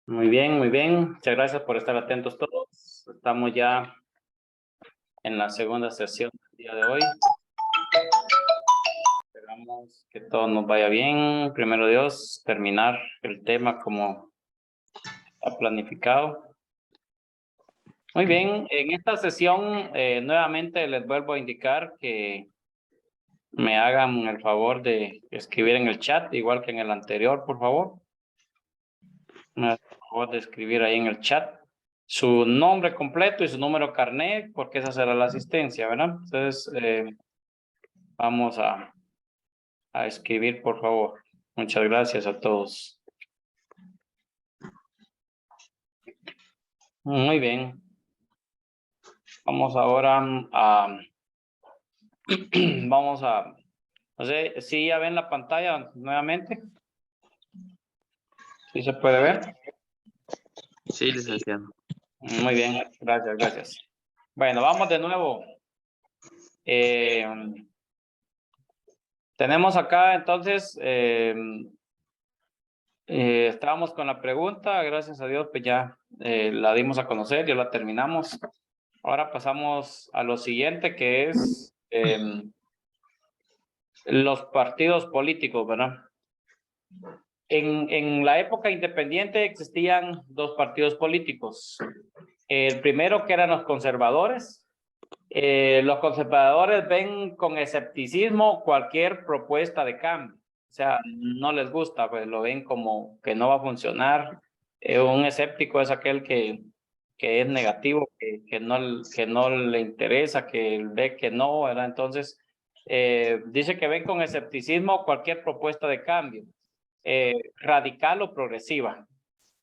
Muy bien, muy bien. Muchas gracias por estar atentos todos. Estamos ya en la segunda sesión del día de hoy. Esperamos que todo nos vaya bien. Primero Dios, terminar el tema como ha planificado. Muy bien, en esta sesión nuevamente les vuelvo a indicar que me hagan el favor de escribir en el chat, igual que en el anterior, por favor. Me hagan el favor de escribir ahí en el chat su nombre completo y su número carnet, porque esa será la asistencia, ¿verdad? Entonces, vamos a escribir, por favor. Muchas gracias a todos. Muy bien. Vamos ahora a... vamos a... No sé si ya ven la pantalla nuevamente. ¿Sí se puede ver? Sí, licenciado. Muy bien, gracias, gracias. Bueno, vamos de nuevo. Tenemos acá entonces, estábamos con la pregunta, gracias a Dios, pues ya la dimos a conocer, ya la terminamos. Ahora pasamos a lo siguiente, que es los partidos políticos, ¿verdad? En la época independiente existían dos partidos políticos. El primero, que eran los conservadores. Los conservadores ven con escepticismo cualquier propuesta de cambio. O sea, no les gusta, pues lo ven como que no va a funcionar. Un escéptico es aquel que es negativo, que no le interesa, que ve que no, ¿verdad? Entonces, dice que ven con escepticismo cualquier propuesta de cambio, radical o progresiva,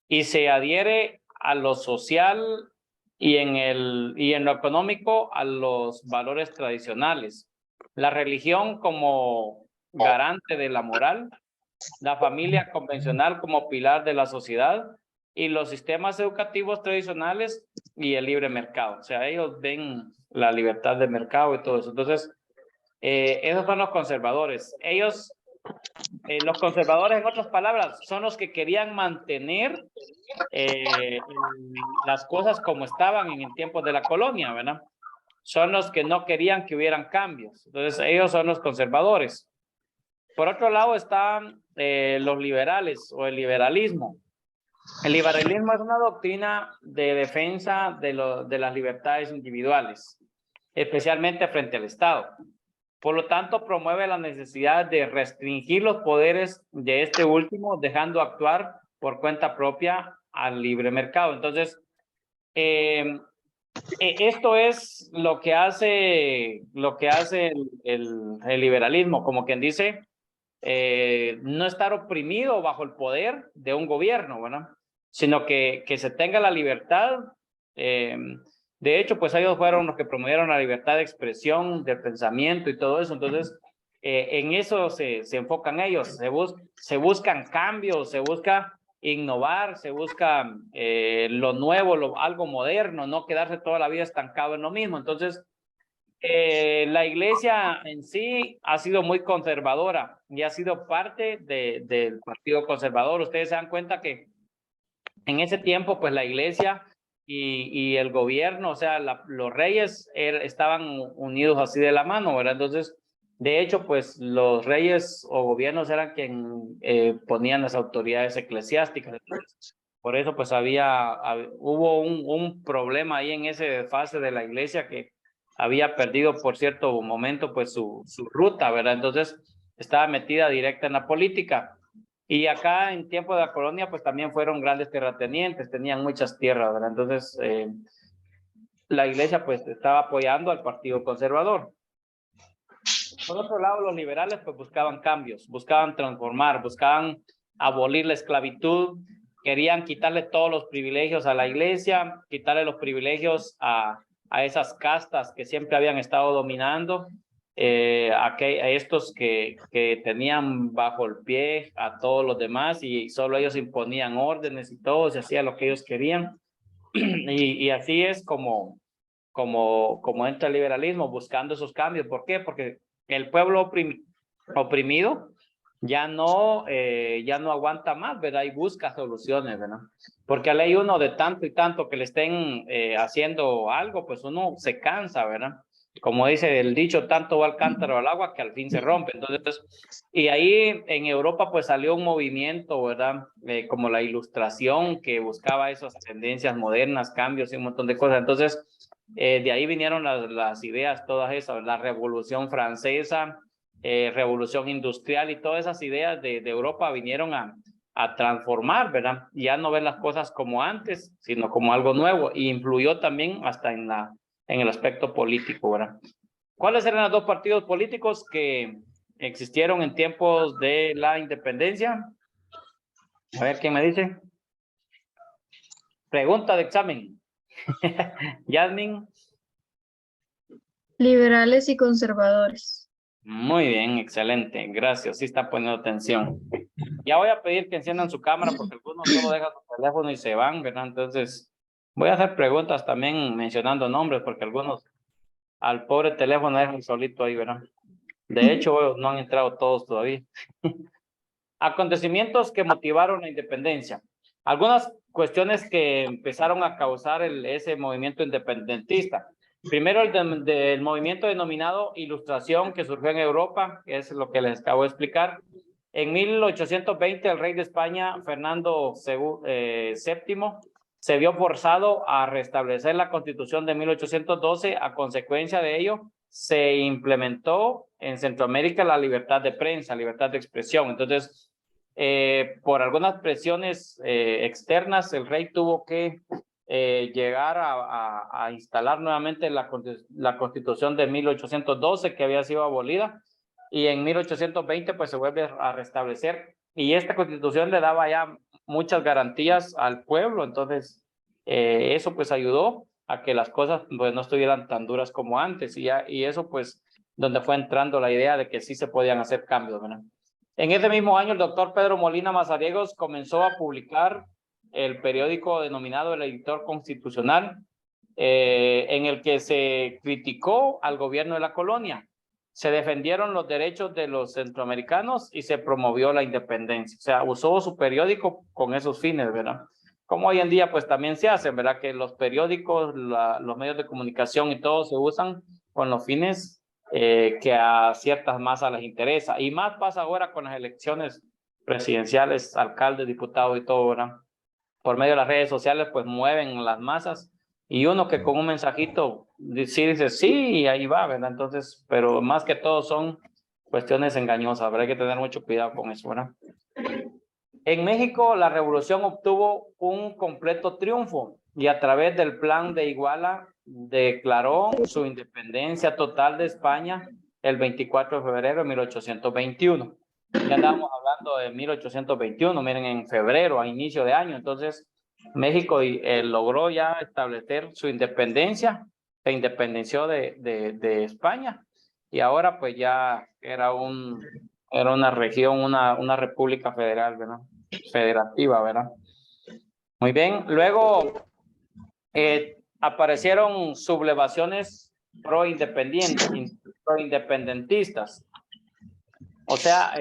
y se adhiere a lo social y en lo económico a los valores tradicionales. La religión como garante de la moral, la familia convencional como pilar de la sociedad y los sistemas educativos tradicionales y el libre mercado. O sea, ellos ven la libertad de mercado y todo eso. Entonces, esos son los conservadores. Los conservadores, en otras palabras, son los que querían mantener las cosas como estaban en el tiempo de la colonia, ¿verdad? Son los que no querían que hubieran cambios. Entonces, ellos son los conservadores. Por otro lado están los liberales o el liberalismo. El liberalismo es una doctrina de defensa de las libertades individuales, especialmente frente al Estado. Por lo tanto, promueve la necesidad de restringir los poderes de este último, dejando actuar por cuenta propia al libre mercado. Entonces, esto es lo que hace el liberalismo, como quien dice, no estar oprimido bajo el poder de un gobierno, ¿verdad? Sino que se tenga la libertad. De hecho, pues ellos fueron los que promovieron la libertad de expresión, de pensamiento y todo eso. Entonces, en eso se enfocan ellos. Se buscan cambios, se busca innovar, se busca lo nuevo, algo moderno, no quedarse toda la vida estancado en lo mismo. Entonces, la iglesia en sí ha sido muy conservadora y ha sido parte del partido conservador. Ustedes se dan cuenta que en ese tiempo, pues la iglesia y el gobierno, o sea, los reyes estaban unidos así de la mano, ¿verdad? Entonces, de hecho, pues los reyes o gobiernos eran quien ponían las autoridades eclesiásticas. Entonces, por eso, pues hubo un problema ahí en ese fase de la iglesia que había perdido por cierto momento, pues su ruta, ¿verdad? Entonces, estaba metida directa en la política. Y acá en tiempo de la colonia, pues también fueron grandes terratenientes, tenían muchas tierras, ¿verdad? Entonces, la iglesia pues estaba apoyando al partido conservador. Por otro lado, los liberales pues buscaban cambios, buscaban transformar, buscaban abolir la esclavitud, querían quitarle todos los privilegios a la iglesia, quitarle los privilegios a esas castas que siempre habían estado dominando, a estos que tenían bajo el pie a todos los demás y solo ellos imponían órdenes y todo, se hacía lo que ellos querían. Y así es como entra el liberalismo, buscando esos cambios. ¿Por qué? Porque el pueblo oprimido ya no aguanta más, ¿verdad? Y busca soluciones, ¿verdad? Porque a ley uno de tanto y tanto que le estén haciendo algo, pues uno se cansa, ¿verdad? Como dice el dicho, tanto va el cántaro al agua que al fin se rompe. Entonces, y ahí en Europa pues salió un movimiento, ¿verdad? Como la ilustración que buscaba esas tendencias modernas, cambios y un montón de cosas. Entonces, de ahí vinieron las ideas, todas esas, la Revolución Francesa, revolución industrial y todas esas ideas de Europa vinieron a transformar, ¿verdad? Ya no ver las cosas como antes, sino como algo nuevo, y influyó también hasta en el aspecto político, ¿verdad? ¿Cuáles eran los dos partidos políticos que existieron en tiempos de la independencia? A ver, ¿quién me dice? Pregunta de examen. Yasmin. Liberales y conservadores. Muy bien, excelente. Gracias. Sí está poniendo atención. Ya voy a pedir que enciendan su cámara porque algunos solo dejan su teléfono y se van, ¿verdad? Entonces, voy a hacer preguntas también mencionando nombres porque algunos al pobre teléfono dejan solito ahí, ¿verdad? De hecho, no han entrado todos todavía. Acontecimientos que motivaron la independencia. Algunas cuestiones que empezaron a causar ese movimiento independentista. Primero, del movimiento denominado Ilustración, que surgió en Europa, que es lo que les acabo de explicar. En 1820, el rey de España, Fernando VII, se vio forzado a restablecer la Constitución de 1812. A consecuencia de ello, se implementó en Centroamérica la libertad de prensa, libertad de expresión. Entonces, por algunas presiones externas, el rey tuvo que llegar a instalar nuevamente la Constitución de 1812, que había sido abolida, y en 1820 pues se vuelve a restablecer, y esta Constitución le daba ya muchas garantías al pueblo. Entonces eso pues ayudó a que las cosas pues no estuvieran tan duras como antes, y eso pues donde fue entrando la idea de que sí se podían hacer cambios, ¿verdad? En ese mismo año, el doctor Pedro Molina Mazariegos comenzó a publicar el periódico denominado El Editor Constitucional, en el que se criticó al gobierno de la colonia. Se defendieron los derechos de los centroamericanos y se promovió la independencia. O sea, usó su periódico con esos fines, ¿verdad? Como hoy en día, pues también se hace, ¿verdad? Que los periódicos, los medios de comunicación y todo se usan con los fines que a ciertas masas les interesa. Y más pasa ahora con las elecciones presidenciales, alcaldes, diputados y todo, ¿verdad? Por medio de las redes sociales, pues mueven las masas, y uno que con un mensajito sí dice sí y ahí va, ¿verdad? Entonces, pero más que todo son cuestiones engañosas, ¿verdad? Hay que tener mucho cuidado con eso, ¿verdad? En México, la revolución obtuvo un completo triunfo y a través del Plan de Iguala declaró su independencia total de España el 24 de febrero de 1821. Ya andábamos hablando de 1821, miren, en febrero, a inicio de año. Entonces, México logró ya establecer su independencia, se independenció de España, y ahora pues ya era una región, una república federal, ¿verdad? Federativa, ¿verdad? Muy bien. Luego aparecieron sublevaciones pro-independentistas. O sea,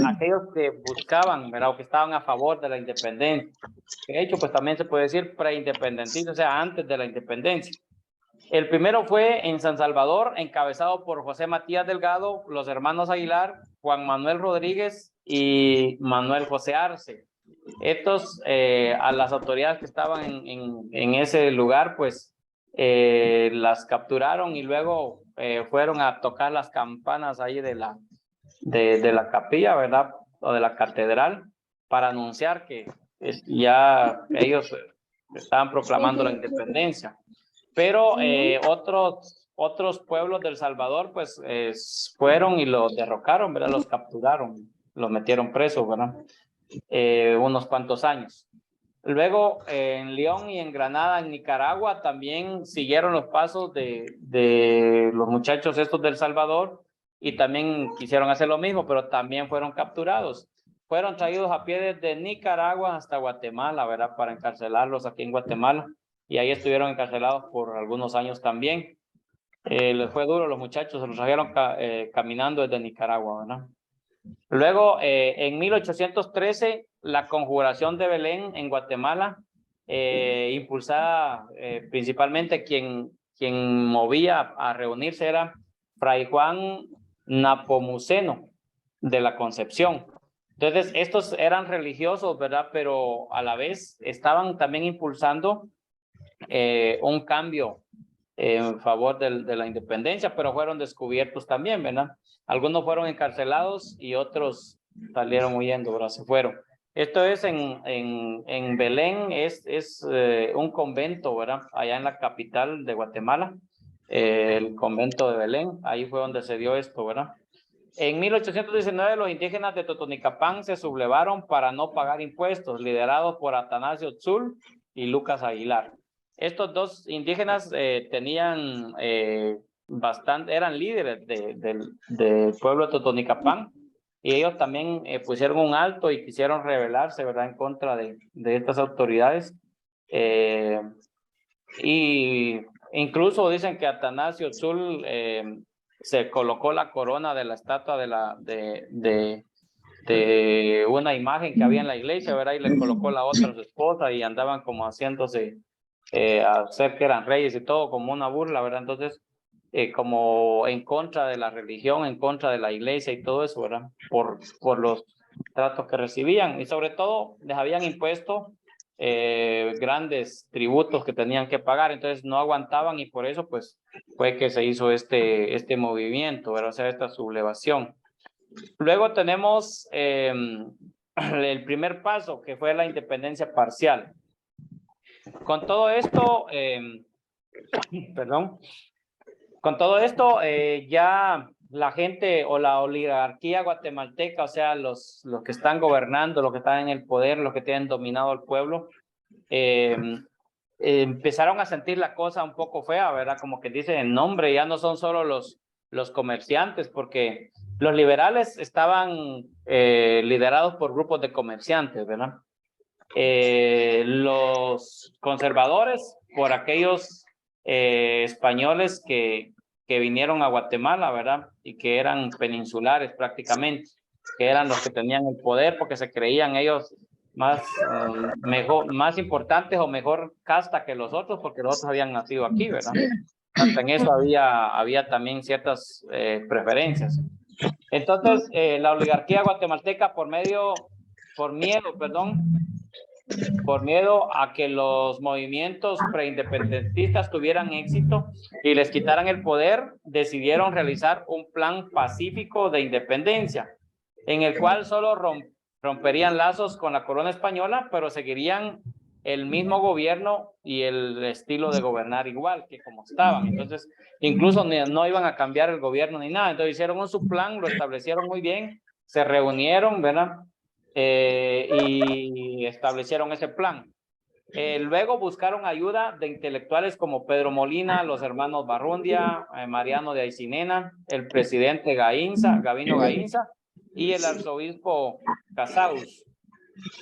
aquellos que buscaban, ¿verdad? O que estaban a favor de la independencia. De hecho, pues también se puede decir pre-independentistas, o sea, antes de la independencia. El primero fue en San Salvador, encabezado por José Matías Delgado, los hermanos Aguilar, Juan Manuel Rodríguez y Manuel José Arce. Estos, a las autoridades que estaban en ese lugar, pues las capturaron, y luego fueron a tocar las campanas ahí de la capilla, ¿verdad? O de la catedral, para anunciar que ya ellos estaban proclamando la independencia. Pero otros pueblos del Salvador, pues, fueron y los derrocaron, ¿verdad? Los capturaron, los metieron presos, ¿verdad? Unos cuantos años. Luego, en León y en Granada, en Nicaragua, también siguieron los pasos de los muchachos estos del Salvador, y también quisieron hacer lo mismo, pero también fueron capturados. Fueron traídos a pie desde Nicaragua hasta Guatemala, ¿verdad? Para encarcelarlos aquí en Guatemala. Y ahí estuvieron encarcelados por algunos años también. Les fue duro, los muchachos se los trajeron caminando desde Nicaragua, ¿verdad? Luego, en 1813, la conjuración de Belén en Guatemala, impulsada principalmente quien movía a reunirse era Fray Juan Napomuceno de la Concepción. Entonces, estos eran religiosos, ¿verdad? Pero a la vez estaban también impulsando un cambio en favor de la independencia, pero fueron descubiertos también, ¿verdad? Algunos fueron encarcelados y otros salieron huyendo, ¿verdad? Se fueron. Esto es en Belén, es un convento, ¿verdad? Allá en la capital de Guatemala, el convento de Belén, ahí fue donde se dio esto, ¿verdad? En 1819 los indígenas de Totonicapán se sublevaron para no pagar impuestos, liderados por Atanasio Tzul y Lucas Aguilar. Estos dos indígenas tenían eran líderes del pueblo de Totonicapán, y ellos también pusieron un alto y quisieron rebelarse, ¿verdad?, en contra de estas autoridades. Y incluso dicen que Atanasio Tzul se colocó la corona de la estatua de una imagen que había en la iglesia, ¿verdad? Y le colocó la otra a su esposa y andaban como haciéndose hacer que eran reyes y todo, como una burla, ¿verdad? Entonces, como en contra de la religión, en contra de la iglesia y todo eso, ¿verdad? Por los tratos que recibían, y sobre todo les habían impuesto grandes tributos que tenían que pagar, entonces no aguantaban, y por eso pues fue que se hizo este movimiento, ¿verdad? O sea, esta sublevación. Luego tenemos el primer paso, que fue la independencia parcial. Con todo esto, perdón, con todo esto ya la gente o la oligarquía guatemalteca, o sea, los que están gobernando, los que están en el poder, los que tienen dominado el pueblo, empezaron a sentir la cosa un poco fea, ¿verdad? Como que dicen el nombre, ya no son solo los comerciantes, porque los liberales estaban liderados por grupos de comerciantes, ¿verdad? Los conservadores por aquellos españoles que vinieron a Guatemala, ¿verdad? Y que eran peninsulares prácticamente, que eran los que tenían el poder porque se creían ellos más, más importantes o mejor casta que los otros, porque los otros habían nacido aquí, ¿verdad? Hasta en eso había también ciertas preferencias. Entonces, la oligarquía guatemalteca por miedo a que los movimientos preindependentistas tuvieran éxito y les quitaran el poder, decidieron realizar un plan pacífico de independencia, en el cual solo romperían lazos con la corona española, pero seguirían el mismo gobierno y el estilo de gobernar igual que como estaban. Entonces, incluso no iban a cambiar el gobierno ni nada. Entonces, hicieron su plan, lo establecieron muy bien, se reunieron, ¿verdad? Y establecieron ese plan. Luego buscaron ayuda de intelectuales como Pedro Molina, los hermanos Barrundia, Mariano de Aycinena, el presidente Gavino Gainza, y el arzobispo Casaus.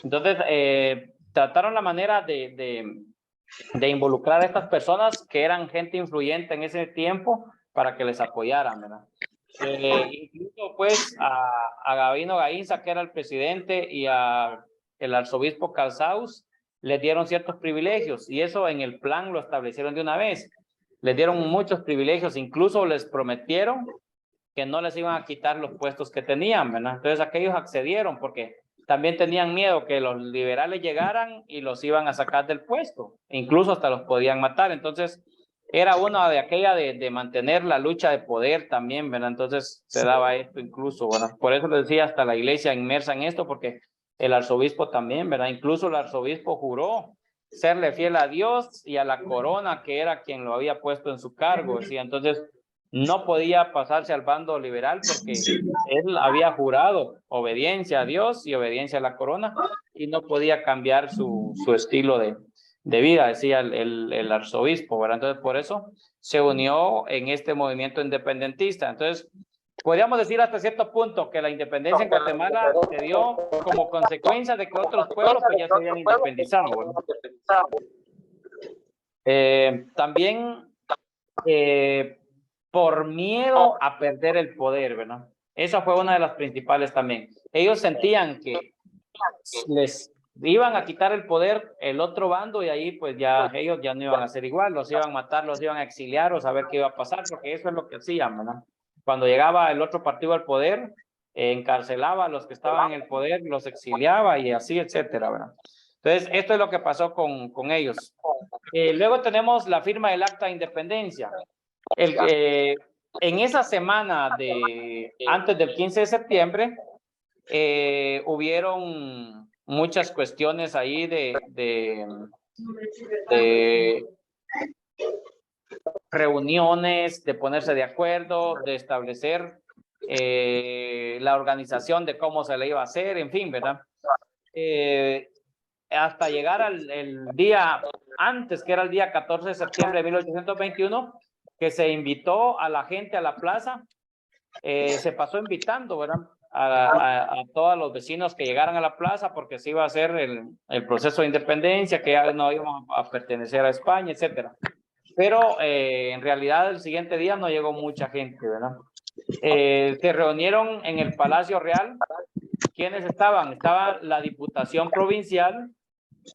Entonces, trataron la manera de involucrar a estas personas que eran gente influyente en ese tiempo para que les apoyaran, ¿verdad? Incluso pues a Gavino Gainza, que era el presidente, y a el arzobispo Casaus les dieron ciertos privilegios, y eso en el plan lo establecieron de una vez. Les dieron muchos privilegios, incluso les prometieron que no les iban a quitar los puestos que tenían, ¿verdad? Entonces aquellos accedieron porque también tenían miedo que los liberales llegaran y los iban a sacar del puesto, incluso hasta los podían matar. Entonces era una de aquella de mantener la lucha de poder también, ¿verdad? Entonces se daba esto incluso, ¿verdad? Por eso les decía, hasta la iglesia inmersa en esto, porque el arzobispo también, ¿verdad? Incluso el arzobispo juró serle fiel a Dios y a la corona, que era quien lo había puesto en su cargo, decía. Entonces no podía pasarse al bando liberal porque él había jurado obediencia a Dios y obediencia a la corona, y no podía cambiar su estilo de vida, decía el arzobispo, ¿verdad? Entonces por eso se unió en este movimiento independentista. Entonces podríamos decir hasta cierto punto que la independencia en Guatemala se dio como consecuencia de que otros pueblos pues ya se habían independizado, ¿verdad? También por miedo a perder el poder, ¿verdad? Esa fue una de las principales también. Ellos sentían que les iban a quitar el poder el otro bando y ahí pues ya ellos ya no iban a hacer igual, los iban a matar, los iban a exiliar o saber qué iba a pasar, porque eso es lo que hacían, ¿verdad? Cuando llegaba el otro partido al poder, encarcelaba a los que estaban en el poder, los exiliaba y así, etcétera, ¿verdad? Entonces, esto es lo que pasó con ellos. Luego tenemos la firma del Acta de Independencia. En esa semana antes del 15 de septiembre, hubieron muchas cuestiones ahí de reuniones, de ponerse de acuerdo, de establecer la organización de cómo se le iba a hacer, en fin, ¿verdad? Hasta llegar el día antes, que era el día 14 de septiembre de 1821, que se invitó a la gente a la plaza, se pasó invitando, ¿verdad? A todos los vecinos que llegaran a la plaza porque se iba a hacer el proceso de independencia, que ya no íbamos a pertenecer a España, etcétera. Pero en realidad el siguiente día no llegó mucha gente, ¿verdad? Se reunieron en el Palacio Real. ¿Quiénes estaban? Estaba la Diputación Provincial,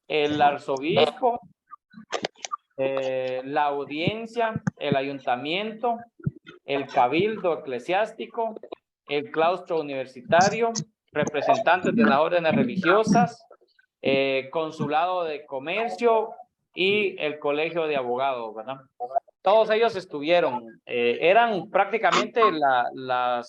el Arzobispo, la Audiencia, el Ayuntamiento, el Cabildo Eclesiástico, el Claustro Universitario, representantes de las órdenes religiosas, Consulado de Comercio y el Colegio de Abogados, ¿verdad? Todos ellos estuvieron, eran prácticamente las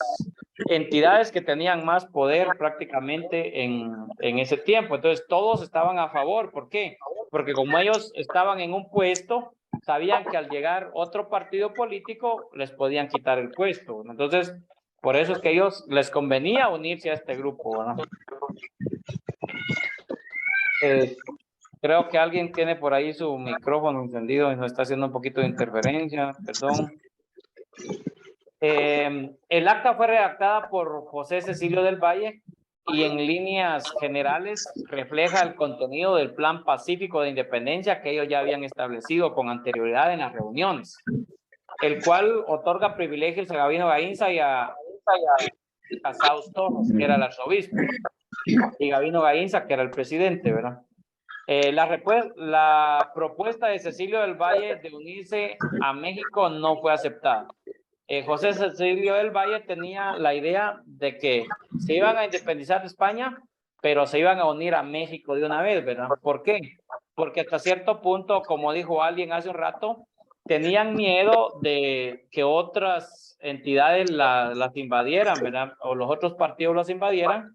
entidades que tenían más poder prácticamente en ese tiempo. Entonces todos estaban a favor. ¿Por qué? Porque como ellos estaban en un puesto, sabían que al llegar otro partido político les podían quitar el puesto. Entonces, por eso es que a ellos les convenía unirse a este grupo, ¿verdad? Creo que alguien tiene por ahí su micrófono encendido y nos está haciendo un poquito de interferencia, perdón. El acta fue redactada por José Cecilio del Valle y en líneas generales refleja el contenido del Plan Pacífico de Independencia que ellos ya habían establecido con anterioridad en las reuniones, el cual otorga privilegios a Gabino Gainza y a Casaus Torres, que era el arzobispo, y Gabino Gainza, que era el presidente, ¿verdad? La propuesta de Cecilio del Valle de unirse a México no fue aceptada. José Cecilio del Valle tenía la idea de que se iban a independizar de España, pero se iban a unir a México de una vez, ¿verdad? ¿Por qué? Porque hasta cierto punto, como dijo alguien hace un rato, tenían miedo de que otras entidades las invadieran, ¿verdad? O los otros partidos las invadieran.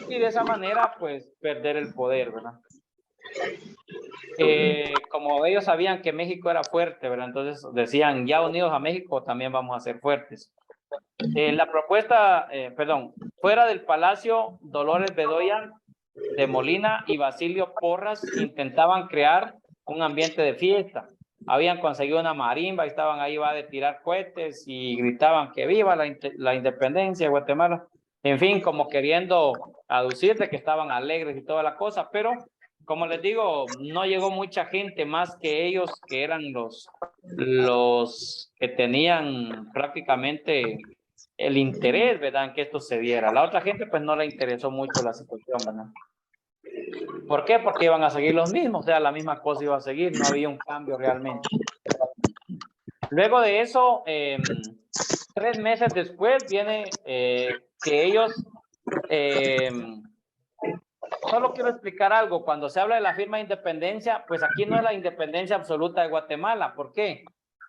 Y de esa manera, pues, perder el poder, ¿verdad? Como ellos sabían que México era fuerte, ¿verdad? Entonces decían, ya unidos a México también vamos a ser fuertes. La propuesta, fuera del Palacio, Dolores Bedoya de Molina y Basilio Porras intentaban crear un ambiente de fiesta. Habían conseguido una marimba y estaban ahí, va de tirar cohetes y gritaban que viva la independencia de Guatemala. En fin, como queriendo aducir de que estaban alegres y toda la cosa, pero como les digo, no llegó mucha gente más que ellos, que eran los que tenían prácticamente el interés, ¿verdad?, en que esto se diera. La otra gente, pues, no le interesó mucho la situación, ¿verdad? ¿Por qué? Porque iban a seguir los mismos, o sea, la misma cosa iba a seguir, no había un cambio realmente. Luego de eso, 3 meses después, viene que ellos... solo quiero explicar algo. Cuando se habla de la firma de independencia, pues aquí no es la independencia absoluta de Guatemala. ¿Por qué?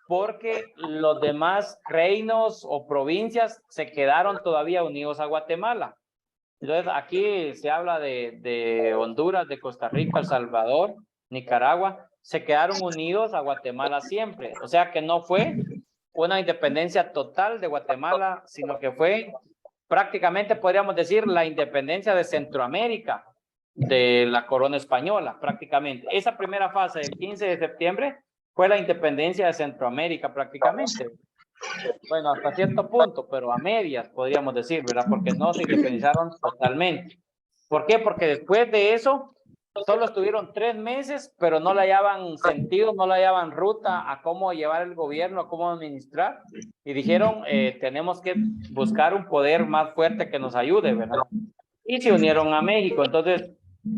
Porque los demás reinos o provincias se quedaron todavía unidos a Guatemala. Entonces aquí se habla de Honduras, de Costa Rica, El Salvador, Nicaragua, se quedaron unidos a Guatemala siempre. O sea que no fue una independencia total de Guatemala, sino que fue prácticamente, podríamos decir, la independencia de Centroamérica de la corona española, prácticamente. Esa primera fase del 15 de septiembre fue la independencia de Centroamérica prácticamente. Bueno, hasta cierto punto, pero a medias podríamos decir, ¿verdad? Porque no se independizaron totalmente. ¿Por qué? Porque después de eso solo estuvieron 3 meses, pero no le hallaban sentido, no le hallaban ruta a cómo llevar el gobierno, a cómo administrar, y dijeron, tenemos que buscar un poder más fuerte que nos ayude, ¿verdad? Y se unieron a México. Entonces,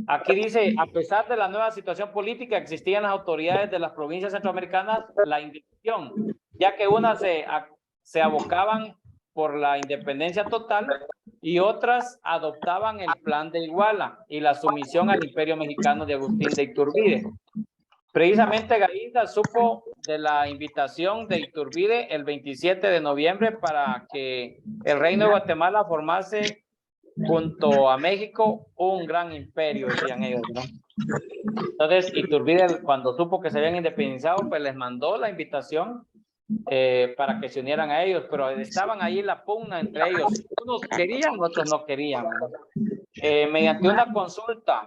aquí dice, a pesar de la nueva situación política, existían las autoridades de las provincias centroamericanas la indecisión, ya que unas se abocaban por la independencia total y otras adoptaban el plan de Iguala y la sumisión al imperio mexicano de Agustín de Iturbide. Precisamente Gaínza supo de la invitación de Iturbide el 27 de noviembre para que el Reino de Guatemala formase junto a México un gran imperio, decían ellos, ¿no? Entonces Iturbide, cuando supo que se habían independizado, pues les mandó la invitación para que se unieran a ellos, pero estaban ahí la pugna entre ellos. Unos querían, otros no querían, ¿no? Mediante una consulta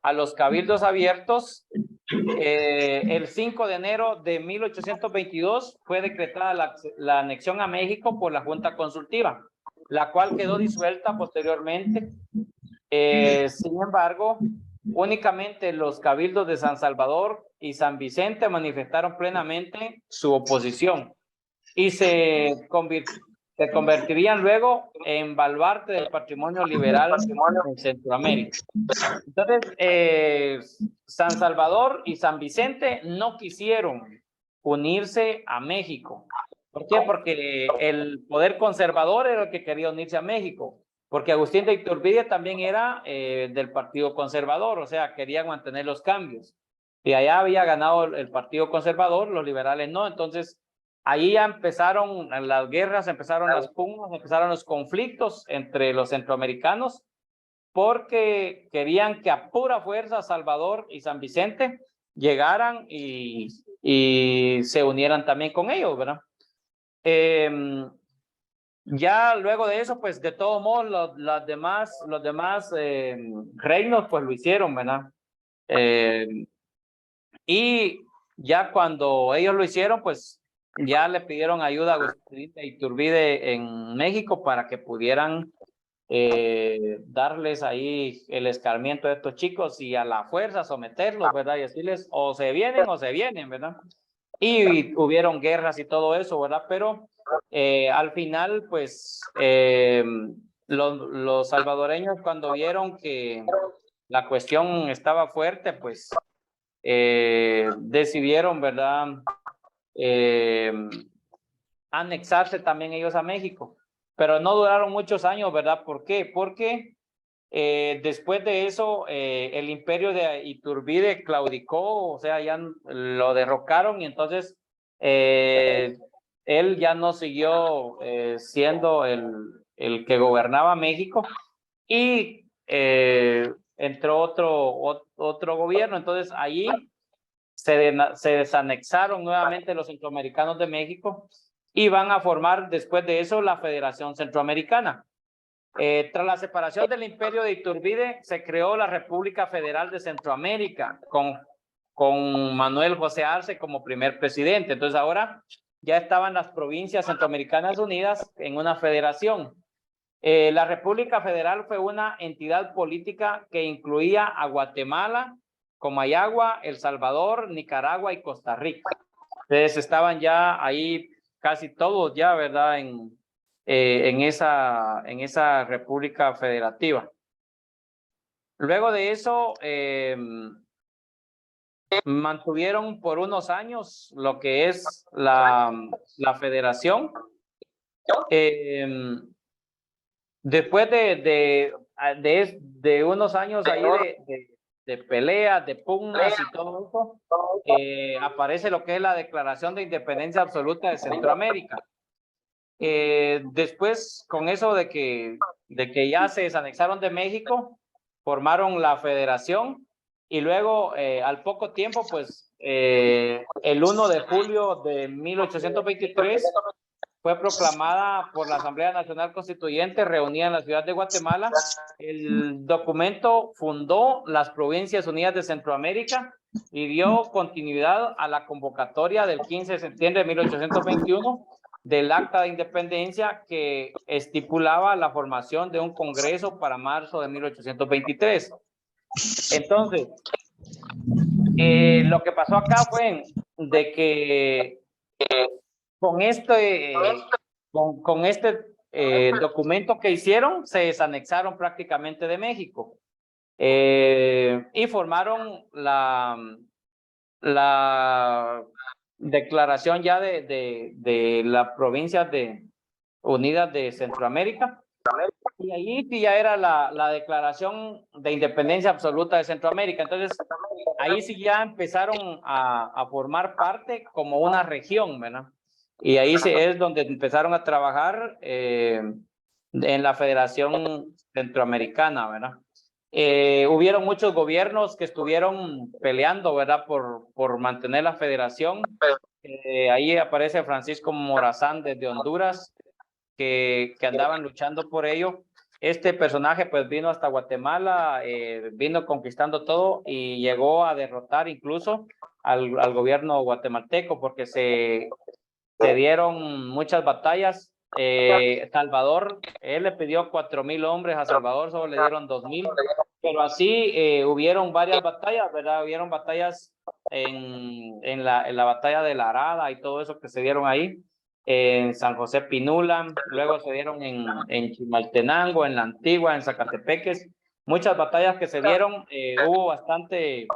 a los cabildos abiertos, el 5 de enero de 1822 fue decretada la anexión a México por la Junta Consultiva, la cual quedó disuelta posteriormente. Sin embargo, únicamente los cabildos de San Salvador y San Vicente manifestaron plenamente su oposición y se convertirían luego en baluarte del patrimonio liberal en Centroamérica. Entonces, San Salvador y San Vicente no quisieron unirse a México. ¿Por qué? Porque el poder conservador era el que quería unirse a México, porque Agustín de Iturbide también era del Partido Conservador, o sea, quería mantener los cambios. Y allá había ganado el Partido Conservador, los liberales no. Entonces, ahí ya empezaron las guerras, empezaron las pugnas, empezaron los conflictos entre los centroamericanos, porque querían que a pura fuerza Salvador y San Vicente llegaran y se unieran también con ellos, ¿verdad? Ya luego de eso, pues de todos modos, los demás reinos, pues lo hicieron, ¿verdad? Y ya cuando ellos lo hicieron, pues ya le pidieron ayuda a Agustín de Iturbide en México para que pudieran darles ahí el escarmiento de estos chicos y a la fuerza someterlos, ¿verdad? Y decirles o se vienen, ¿verdad? Y hubieron guerras y todo eso, ¿verdad? Pero al final, pues los salvadoreños, cuando vieron que la cuestión estaba fuerte, pues decidieron, ¿verdad? Anexarse también ellos a México, pero no duraron muchos años, ¿verdad? ¿Por qué? Porque después de eso, el imperio de Iturbide claudicó, o sea, ya lo derrocaron y entonces él ya no siguió siendo el que gobernaba México y entró otro gobierno. Entonces allí se desanexaron nuevamente los centroamericanos de México y van a formar después de eso la Federación Centroamericana. Tras la separación del imperio de Iturbide, se creó la República Federal de Centroamérica con Manuel José Arce como primer presidente. Entonces ahora ya estaban las provincias centroamericanas unidas en una federación. La República Federal fue una entidad política que incluía a Guatemala, Comayagua, El Salvador, Nicaragua y Costa Rica. Entonces estaban ya ahí casi todos ya, ¿verdad? En esa República Federativa. Luego de eso, mantuvieron por unos años lo que es la federación. Después de unos años ahí de peleas, de pugnas y todo eso, aparece lo que es la Declaración de Independencia Absoluta de Centroamérica. Después, con eso de que ya se desanexaron de México, formaron la federación y luego, al poco tiempo, pues, el 1 de julio de 1823, fue proclamada por la Asamblea Nacional Constituyente reunida en la ciudad de Guatemala. El documento fundó las Provincias Unidas de Centroamérica y dio continuidad a la convocatoria del 15 de septiembre de 1821 del Acta de Independencia, que estipulaba la formación de un congreso para marzo de 1823. Entonces, lo que pasó acá fue de que con este documento que hicieron, se desanexaron prácticamente de México y formaron la declaración ya de las provincias unidas de Centroamérica. Y ahí sí ya era la declaración de independencia absoluta de Centroamérica. Entonces, ahí sí ya empezaron a formar parte como una región, ¿verdad? Y ahí sí es donde empezaron a trabajar en la Federación Centroamericana, ¿verdad? Hubieron muchos gobiernos que estuvieron peleando, ¿verdad? Por mantener la federación. Ahí aparece Francisco Morazán desde Honduras, que andaban luchando por ello. Este personaje pues vino hasta Guatemala, vino conquistando todo y llegó a derrotar incluso al gobierno guatemalteco porque se dieron muchas batallas. Salvador, él le pidió 4,000 hombres a Salvador, solo le dieron 2,000, pero así hubieron varias batallas, ¿verdad? Hubieron batallas en la batalla de la Arada y todo eso que se dieron ahí, en San José Pinula, luego se dieron en Chimaltenango, en La Antigua, en Zacatepeques, muchas batallas que se dieron, hubo bastante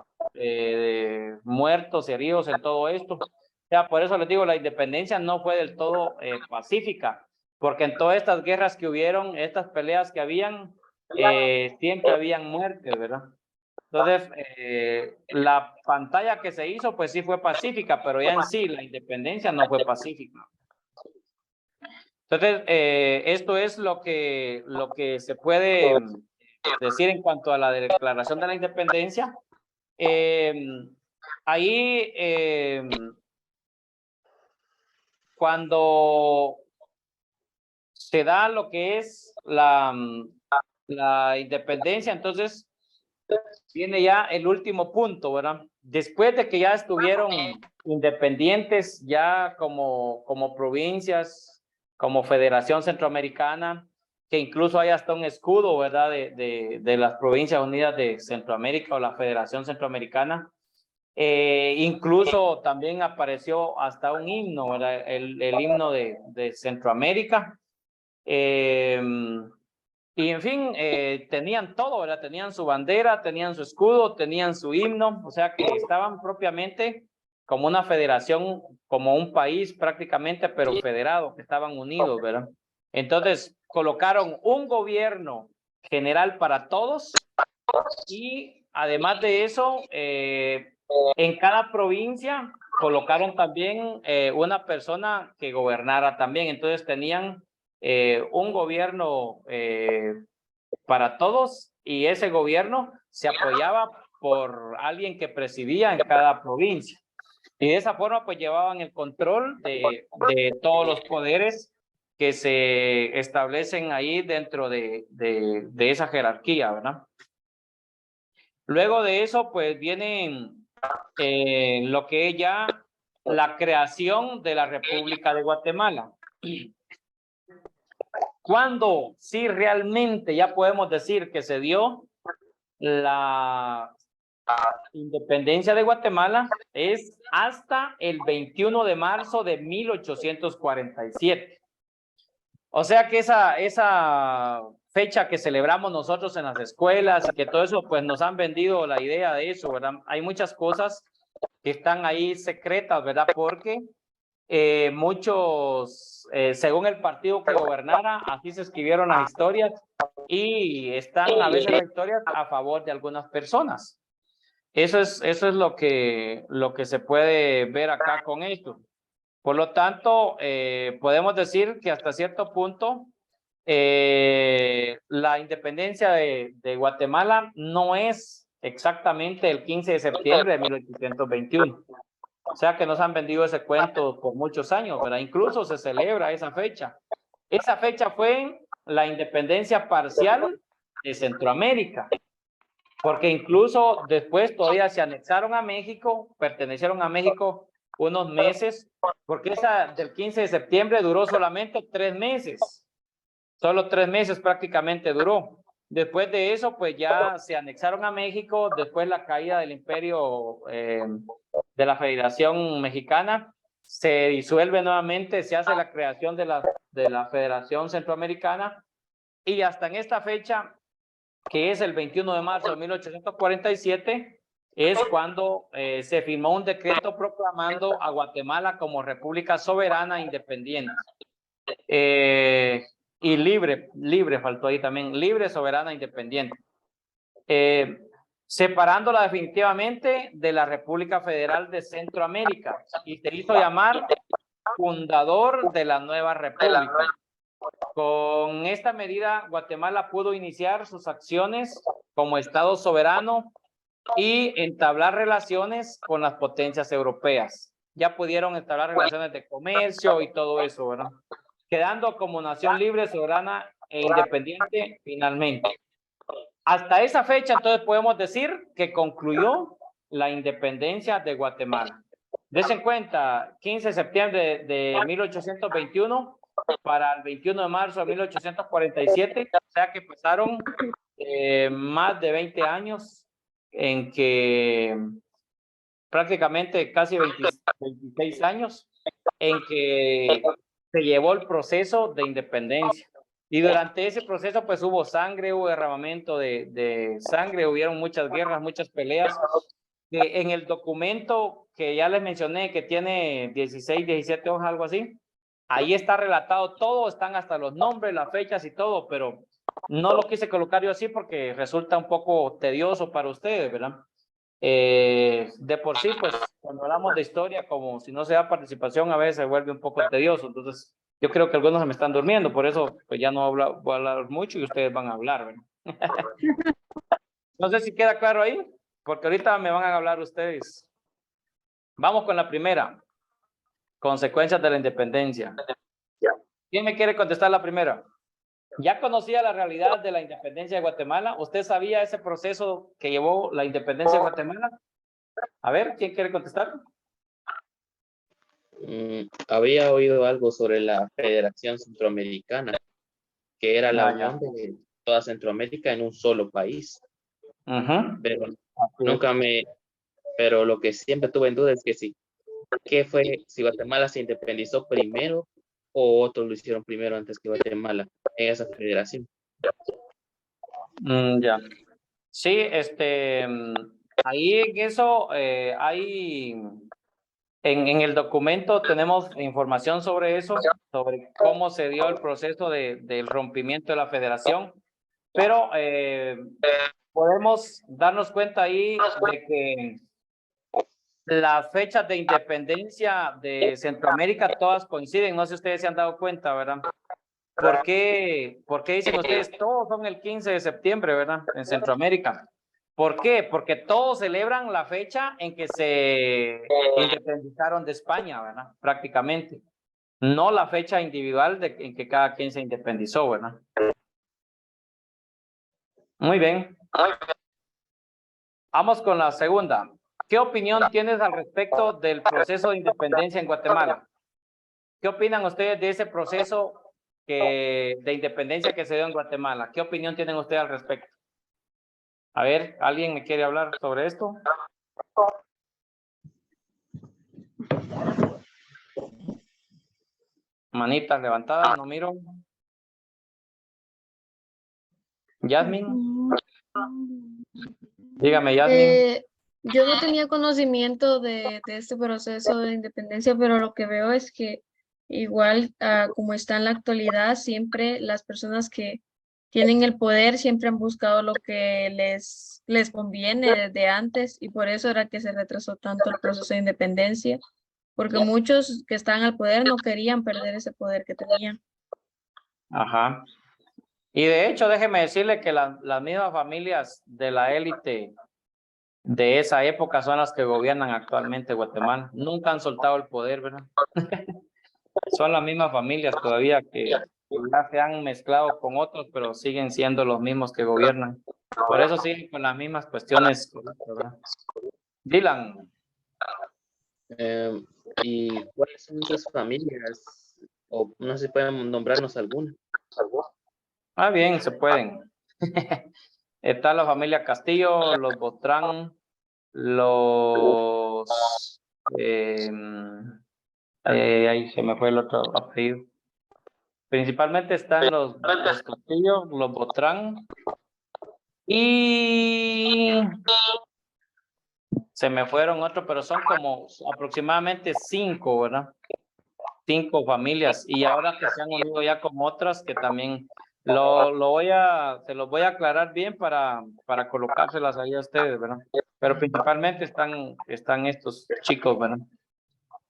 muertos, heridos en todo esto. O sea, por eso les digo, la independencia no fue del todo pacífica, porque en todas estas guerras que hubieron, estas peleas que habían, siempre habían muertes, ¿verdad? Entonces, la pantalla que se hizo, pues sí fue pacífica, pero ya en sí la independencia no fue pacífica. Entonces, esto es lo que se puede decir en cuanto a la declaración de la independencia. Ahí, cuando se da lo que es la independencia, entonces viene ya el último punto, ¿verdad? Después de que ya estuvieron independientes, ya como provincias, como Federación Centroamericana, que incluso hay hasta un escudo, ¿verdad? De las Provincias Unidas de Centroamérica o la Federación Centroamericana. Incluso también apareció hasta un himno, ¿verdad? El himno de Centroamérica. Y en fin, tenían todo, ¿verdad? Tenían su bandera, tenían su escudo, tenían su himno, o sea que estaban propiamente como una federación, como un país prácticamente, pero federado, que estaban unidos, ¿verdad? Entonces colocaron un gobierno general para todos y además de eso, en cada provincia colocaron también una persona que gobernara también. Entonces tenían un gobierno para todos y ese gobierno se apoyaba por alguien que presidía en cada provincia. Y de esa forma pues llevaban el control de todos los poderes que se establecen ahí dentro de esa jerarquía, ¿verdad? Luego de eso, pues viene lo que es ya la creación de la República de Guatemala. Cuando sí realmente ya podemos decir que se dio la independencia de Guatemala es hasta el 21 de marzo de 1847. O sea que esa fecha que celebramos nosotros en las escuelas y que todo eso, pues nos han vendido la idea de eso, ¿verdad? Hay muchas cosas que están ahí secretas, ¿verdad? Porque muchos, según el partido que gobernara, así se escribieron las historias y están a veces las historias a favor de algunas personas. Eso es lo que se puede ver acá con esto. Por lo tanto, podemos decir que hasta cierto punto la independencia de Guatemala no es exactamente el 15 de septiembre de 1821. O sea que nos han vendido ese cuento por muchos años, ¿verdad? Incluso se celebra esa fecha. Esa fecha fue la independencia parcial de Centroamérica, porque incluso después todavía se anexaron a México, pertenecieron a México unos meses, porque esa del 15 de septiembre duró solamente 3 meses. Solo 3 meses prácticamente duró. Después de eso, pues ya se anexaron a México, después la caída del imperio de la Federación Mexicana, se disuelve nuevamente, se hace la creación de la Federación Centroamericana, y hasta en esta fecha, que es el 21 de marzo de 1847, es cuando se firmó un decreto proclamando a Guatemala como república soberana e independiente. Y libre faltó ahí también, libre, soberana, independiente. Separándola definitivamente de la República Federal de Centroamérica, y se hizo llamar fundador de la nueva república. Con esta medida, Guatemala pudo iniciar sus acciones como Estado soberano y entablar relaciones con las potencias europeas. Ya pudieron entablar relaciones de comercio y todo eso, ¿verdad? Quedando como nación libre, soberana e independiente finalmente. Hasta esa fecha, entonces, podemos decir que concluyó la independencia de Guatemala. Desen cuenta, 15 de septiembre de 1821 para el 21 de marzo de 1847, o sea que pasaron más de 20 años en que prácticamente casi 26 años en que se llevó el proceso de independencia. Y durante ese proceso pues hubo sangre, hubo derramamiento de sangre, hubieron muchas guerras, muchas peleas. En el documento que ya les mencioné, que tiene 16, 17 hojas, algo así, ahí está relatado todo, están hasta los nombres, las fechas y todo, pero no lo quise colocar yo así porque resulta un poco tedioso para ustedes, ¿verdad? De por sí, pues cuando hablamos de historia, como si no se da participación, a veces se vuelve un poco tedioso. Entonces, yo creo que algunos se me están durmiendo, por eso pues ya no voy a hablar mucho y ustedes van a hablar, ¿verdad? No sé si queda claro ahí, porque ahorita me van a hablar ustedes. Vamos con la primera. Consecuencias de la independencia. ¿Quién me quiere contestar la primera? ¿Ya conocía la realidad de la independencia de Guatemala? ¿Usted sabía ese proceso que llevó la independencia de Guatemala? A ver, ¿quién quiere contestar? Había oído algo sobre la Federación Centroamericana, que era la unión de toda Centroamérica en un solo país. Pero pero lo que siempre tuve en duda es que si Guatemala se independizó primero o otros lo hicieron primero antes que Guatemala en esa federación. Ya. Sí, ahí en eso en el documento tenemos información sobre eso, sobre cómo se dio el proceso del rompimiento de la federación, pero podemos darnos cuenta ahí de que las fechas de independencia de Centroamérica todas coinciden, no sé si ustedes se han dado cuenta, ¿verdad? ¿Por qué dicen ustedes todos son el 15 de septiembre, ¿verdad? En Centroamérica. ¿Por qué? Porque todos celebran la fecha en que se independizaron de España, ¿verdad? Prácticamente. No la fecha individual en que cada quien se independizó, ¿verdad? Muy bien. Vamos con la segunda. ¿Qué opinión tienes al respecto del proceso de independencia en Guatemala? ¿Qué opinan ustedes de ese proceso de independencia que se dio en Guatemala? ¿Qué opinión tienen ustedes al respecto? A ver, ¿alguien me quiere hablar sobre esto? Manitas levantadas, no miro. Yasmin. Dígame, Yasmin. Yo no tenía conocimiento de este proceso de independencia, pero lo que veo es que igual como está en la actualidad, siempre las personas que tienen el poder siempre han buscado lo que les conviene desde antes, y por eso era que se retrasó tanto el proceso de independencia, porque muchos que estaban al poder no querían perder ese poder que tenían. Ajá. Y de hecho, déjeme decirle que las mismas familias de la élite de esa época son las que gobiernan actualmente Guatemala. Nunca han soltado el poder, ¿verdad? Son las mismas familias todavía que ya se han mezclado con otros, pero siguen siendo los mismos que gobiernan. Por eso siguen con las mismas cuestiones, ¿verdad? Dylan. ¿Y cuáles son esas familias? O no sé si pueden nombrarnos alguna. Bien, se pueden. Está la familia Castillo, los Botrán, los... ahí se me fue el otro apellido. Principalmente están los Castillo, los Botrán y se me fueron otros, pero son como aproximadamente 5, ¿verdad? 5 familias y ahora que se han unido ya con otras que también se los voy a aclarar bien para colocárselas ahí a ustedes, ¿verdad? Pero principalmente están estos chicos, ¿verdad?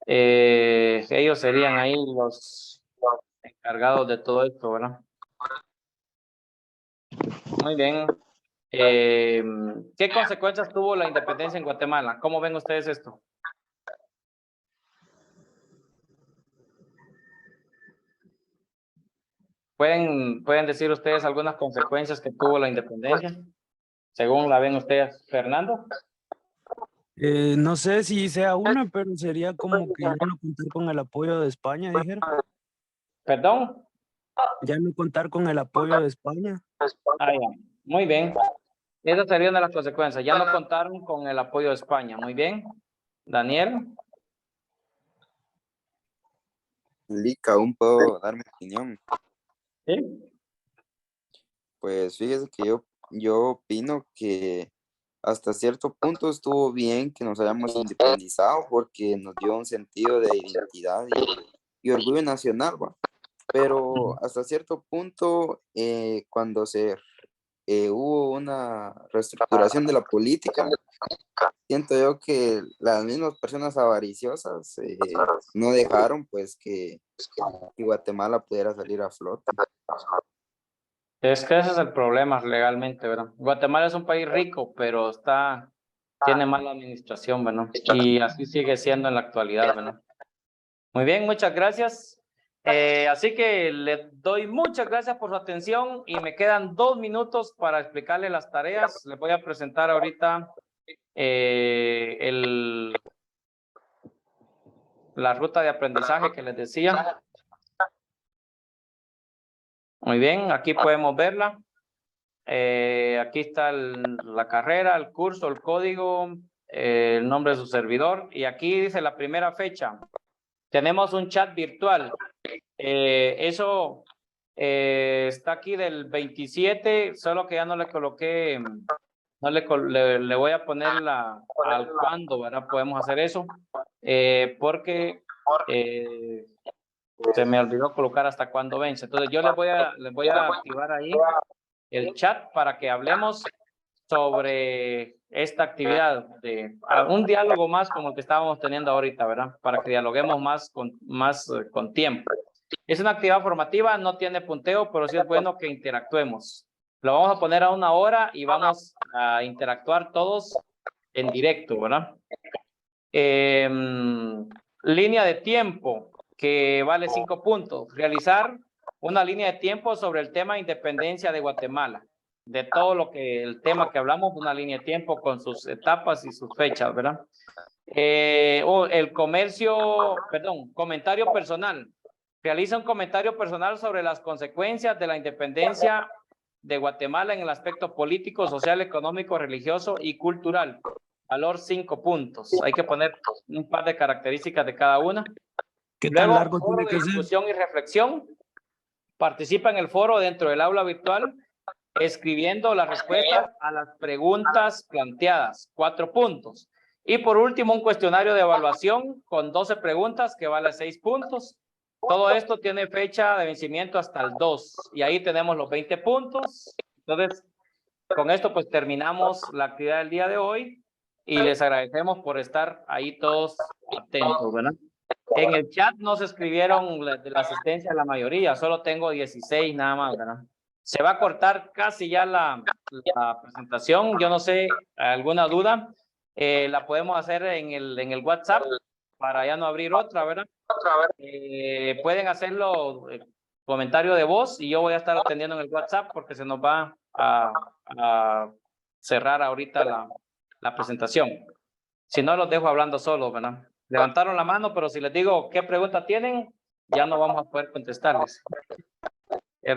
Ellos serían ahí los encargados de todo esto, ¿verdad? Muy bien. ¿Qué consecuencias tuvo la independencia en Guatemala? ¿Cómo ven ustedes esto? ¿Pueden decir ustedes algunas consecuencias que tuvo la independencia? Según la ven ustedes, Fernando. No sé si sea una, pero sería como que ya no contar con el apoyo de España, dijera. ¿Perdón? Ya no contar con el apoyo de España. Ah, ya. Muy bien. Esa sería una de las consecuencias. Ya no contaron con el apoyo de España. Muy bien. Daniel. Lica, aún puedo dar mi opinión. Sí. Pues fíjese que yo opino que hasta cierto punto estuvo bien que nos hayamos independizado porque nos dio un sentido de identidad y orgullo nacional, ¿va? Pero hasta cierto punto, cuando hubo una reestructuración de la política, siento yo que las mismas personas avariciosas no dejaron pues que Guatemala pudiera salir a flote. Es que ese es el problema legalmente, ¿verdad? Guatemala es un país rico, pero tiene mala administración, ¿verdad? Y así sigue siendo en la actualidad, ¿verdad? Muy bien, muchas gracias. Así que le doy muchas gracias por su atención y me quedan 2 minutos para explicarle las tareas. Les voy a presentar ahorita la ruta de aprendizaje que les decía. Muy bien, aquí podemos verla. Aquí está la carrera, el curso, el código, el nombre de su servidor. Y aquí dice la primera fecha. Tenemos un chat virtual. Eso está aquí del 27, solo que ya no le coloqué, le voy a poner al cuándo, ¿verdad? Podemos hacer eso, porque se me olvidó colocar hasta cuándo vence. Entonces yo les voy a activar ahí el chat para que hablemos sobre esta actividad de un diálogo más como el que estábamos teniendo ahorita, ¿verdad? Para que dialoguemos más con tiempo. Es una actividad formativa, no tiene punteo, pero sí es bueno que interactuemos. Lo vamos a poner a 1 hora y vamos a interactuar todos en directo, ¿verdad? Línea de tiempo que vale 5 puntos. Realizar una línea de tiempo sobre el tema independencia de Guatemala. De todo el tema que hablamos, una línea de tiempo con sus etapas y sus fechas, ¿verdad? Comentario personal. Realiza un comentario personal sobre las consecuencias de la independencia de Guatemala en el aspecto político, social, económico, religioso y cultural. Valor 5 puntos. Hay que poner un par de características de cada una. ¿Qué tan Luego, largo foro tiene de que ser? discusión y reflexión. Participa en el foro dentro del aula virtual, escribiendo las respuestas a las preguntas planteadas. 4 puntos. Y por último, un cuestionario de evaluación con 12 preguntas que vale 6 puntos. Todo esto tiene fecha de vencimiento hasta el 2. Y ahí tenemos los 20 puntos. Entonces, con esto pues terminamos la actividad del día de hoy. Y les agradecemos por estar ahí todos atentos, ¿verdad? En el chat no se escribieron de la asistencia la mayoría, solo tengo 16 nada más, ¿verdad? Se va a cortar casi ya la presentación, yo no sé, alguna duda, la podemos hacer en el WhatsApp para ya no abrir otra, ¿verdad? Pueden hacerlo comentario de voz y yo voy a estar atendiendo en el WhatsApp porque se nos va a cerrar ahorita la presentación. Si no, los dejo hablando solos, ¿verdad? Levantaron la mano, pero si les digo qué pregunta tienen, ya no vamos a poder contestarles.